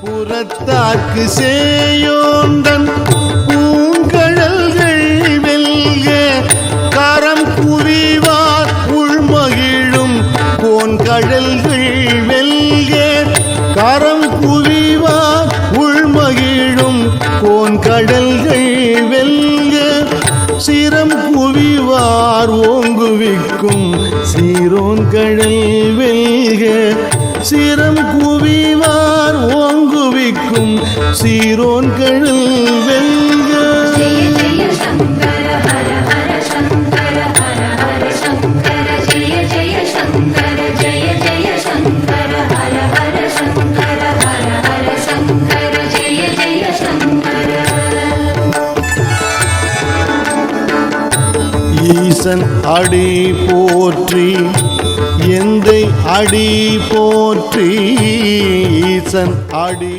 புறத்தாக்கு சேயோண்டன் பூங்கழல்கள் வெல்க கரம் குவிவார் உள்மகிழும் கோன்கழல்கள் வெல்க கரம் குவிவார் உள்மகிழும் கோன்கடல்கள் வெல்க சிரம் குவிவார் ஓங்குவிக்கும் சீரோன் கடல் வெல்க சிரம் குவிவார் ஓங்குவிக்கும் சீரோன் கடல் வெல்க. ஈசன் அடி போற்றி எந்தை அடி போற்றி ஈசன் அடி